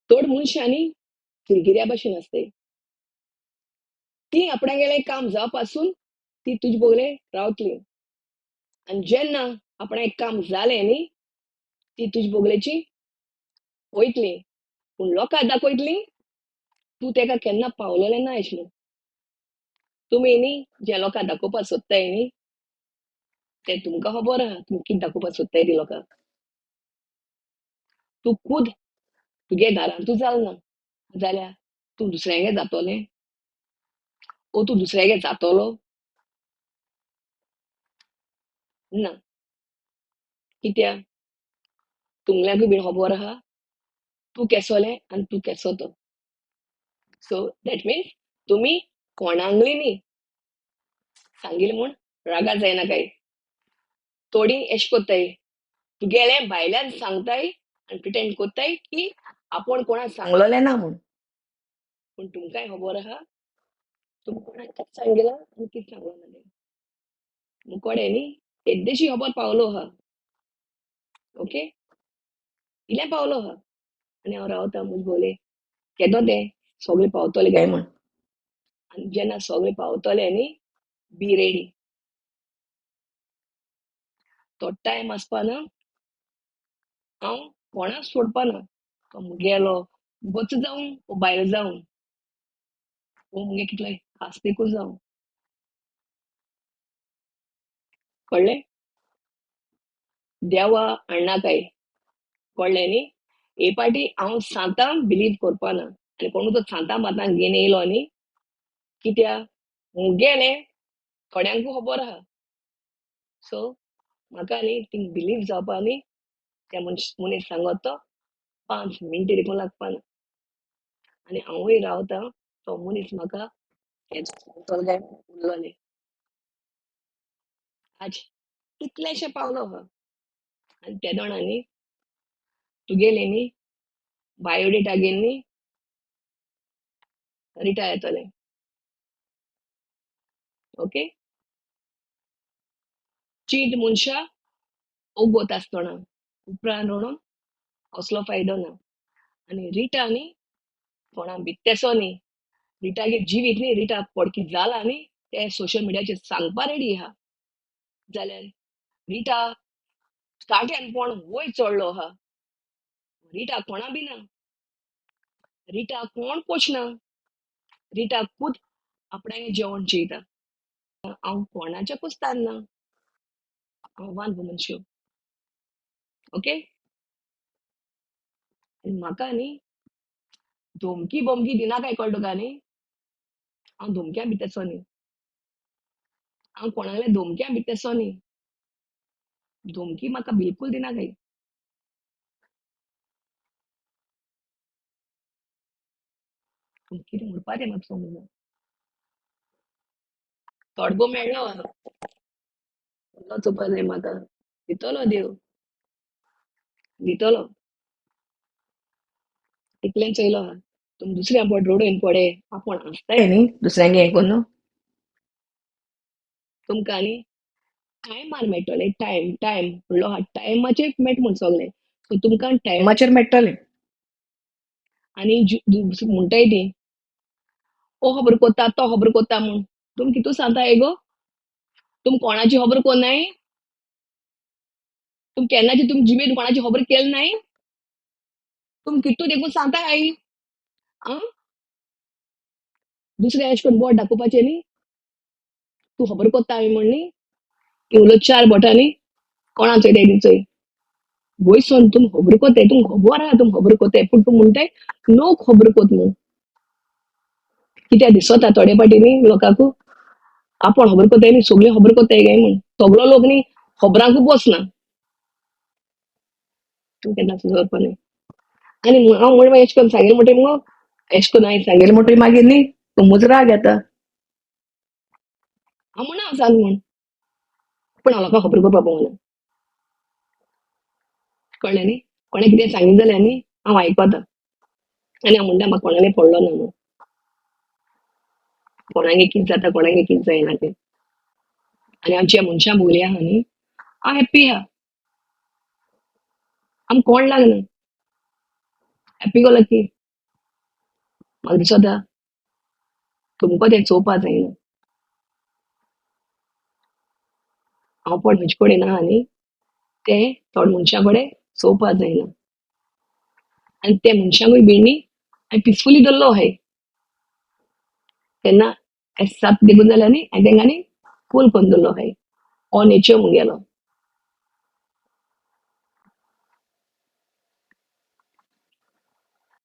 तोड मनशांनी किरकिऱ्या भाशेन आसताय. ती आपणागेलें काम जावपासून ती तुजे बोगले रावतली. आणि जेन्ना आपणा एक काम जालें न्ही, ती तुजे बोगलेची वयतली. पूण लोकांक दाखयतली तूं तेका केन्ना पावलोलें ना अशें म्हूण. तुमी न्ही जे लोकांक दाखोवपाक सोदताय न्ही, ते तुमकां खबर आहा तुमी कितें दाखोवपाक सोदताय ती लोकांक. तूं खूद तुगे घरांतू जालना जाल्यार तूं दुसऱ्यांगेर जातोलें ओ तूं दुसऱ्यागेर जातोलो ना. कित्याक तुमल्यांकूय बीन खबर आहा तूं केसोलें आनी तूं केसो तो. सो दॅट मिन्स तुमी कोणांगली न्ही सांगिल म्हूण रागार जायनाकाय. थोडी एश कोत्ताय तुगेलें भायल्यान सांगताय आनी प्रिटेंड कोत्ताय की आपूण कोणाक सांगलोलें ना म्हूण. पूण तुमकांय खबर आहा तुमी कोणाक कितें सांगिलां आनी कितें सांगलो ना तें. मुकोडे न्ही येद्देशी खबर पावलो आहा. ओके इल्लें पावलो आहा आनी हांव रावतां म्हजे बोगले केदो तें सगळें पावतलें काय म्हूण. आनी जेन्ना सगळें पावतलें न्ही बी रेडी. तो टायम आसपाना हांव कोणाक सोडपाना. तो मुगेलो बच जावं वो भायर जावं वो मुगे कितले आस्तिकूच जावं. कळ्ळें? देवा हाडनाकाय. कळ्ळें न्ही. हे पाटी हांव सांतां बिलीव करपाना आनी कोणू तो सांतां मातांक घेवन येयलो न्ही कित्याक मुगेलें थोड्यांकू खबर आहा. सो म्हाका न्ही थिंग बिलीव जावपा न्ही त्या मनीस सांगत तो 5 मिनटां देखून लागपाना. आनी हांवूय रावतां तो मनीस म्हाका हें सांगतलो काय उरलोलें. आज इतलेशें पावलो आहा आनी ते दोणा न्ही तुगेलें न्ही बायोडेटा घेवन न्ही रिटायर येतोलें. ओके चीट मनशा ओगोत आसतना उपरांत रोवून कसलो फायदो ना. आनी रिटा न्ही कोणा बित्तेसो न्ही. रिटागे जिवीत न्ही रिटा पडकी जाला न्ही ते सोशल मिडियाचेर सांगपा रेडी आहा. जाल्यार रिटा स्टार्ट्यान कोण वयर चडलो आहा. रिटा कोणा बी ना. रिटा कोण पोचना. रिटा खूद आपणागे जेवण जेयता. हांव कोणाचें कुस्तार ना. हांव वन वुमन शो. ओके आनी म्हाका न्ही धोमकी बोमकी दिनाकाय कळ्ळो तुका न्ही. हांव धोमक्या भितरसो न्ही. हांव कोणागेल्या धोमक्या भितरसो न्ही. धोमकी म्हाका बिलकूल दिनाकाय. पूण कितें म्हणपा तें म्हाका समजना. तोडगो मेळ्ळो आहा. कसलो चोपा जाय म्हाका. दितलो देव. दितलो. इतलें चोयलो आहा. तुम दुसऱ्या पोट रोडून पडे आपूण आसताय न्ही दुसऱ्यांगे हें कोन्न तुमकां न्ही टायमार मेळटलें. टायम टायम म्हणलो आहा टायमाचेर मेळटा म्हूण सगलें. सो तुमकां टायमाचेर मेळटलें. आनी म्हणटाय ती ओ खबर कोत्ता तो खबर कोत्ता म्हूण. तुम कितू सांगताय गो. तुम कोणाची खबर कोन्नाय. तुम केन्नाची तुम जिबेर कोणाची खबर केली नाय. तुम कितू देखून सांगताय आं दुसऱ्या एश कोन्न बोट दाखोवपाचें न्ही. तूं खबर कोत्ता हांवें म्हूण न्ही. उलो 4 बोटांनी कोणा चोयताय ती चोय. वयसून तुम खबर कोत्ताय. तुम खबर आहा तुम खबर कोत्ताय पूण तुम म्हणटाय नो खबर कोत म्हूण. कित्याक दिसोता थोडे पाटी न्ही लोकांकू आपूण खबर कोत्ताय न्ही सगळीं खबर कोत्ताय काय म्हूण. सगळो लोक न्ही खबरांकू बसना. तूं केन्ना सुदरपा न्ही. आनी हांव म्हण एश कोन्न सांगलें म्हणटरी मुगो एश कोन्न हांवें सांगलें म्हणटरी मागीर न्ही तुमचो राग येता. हांव म्हणा सांग म्हूण पूण हांव लोकांक खबर करपा पावना. कळ्ळें न्ही. कोणें कितें सांगितलें जाल्यार न्ही हांव आयकतां आनी हांव म्हणटा म्हाका कोणागेर पडलो ना म्हूण. कोणागेर कितें जाता कोणागेर कितें जायना तें. आनी हांव ज्या मनशां भोगली आहा न्ही हांव हॅप्पी आहा. आमकां कोण लागना. Happy go lucky. म्हाका दिसता तुमकां तें चोवपा जायना. हांव पण म्हजे कडेन आहा न्ही तें थोड्या मनशां कडेन चोवपा जायना. आनी त्या मनशांकूय बीन न्ही हांवें पिसफुली धरलो अहाय. तेन्ना साप देखून जाल्यार न्ही हांवें तेंकां न्ही कूल करून दवरलो अहाय. हो नेचर म्हगेलो.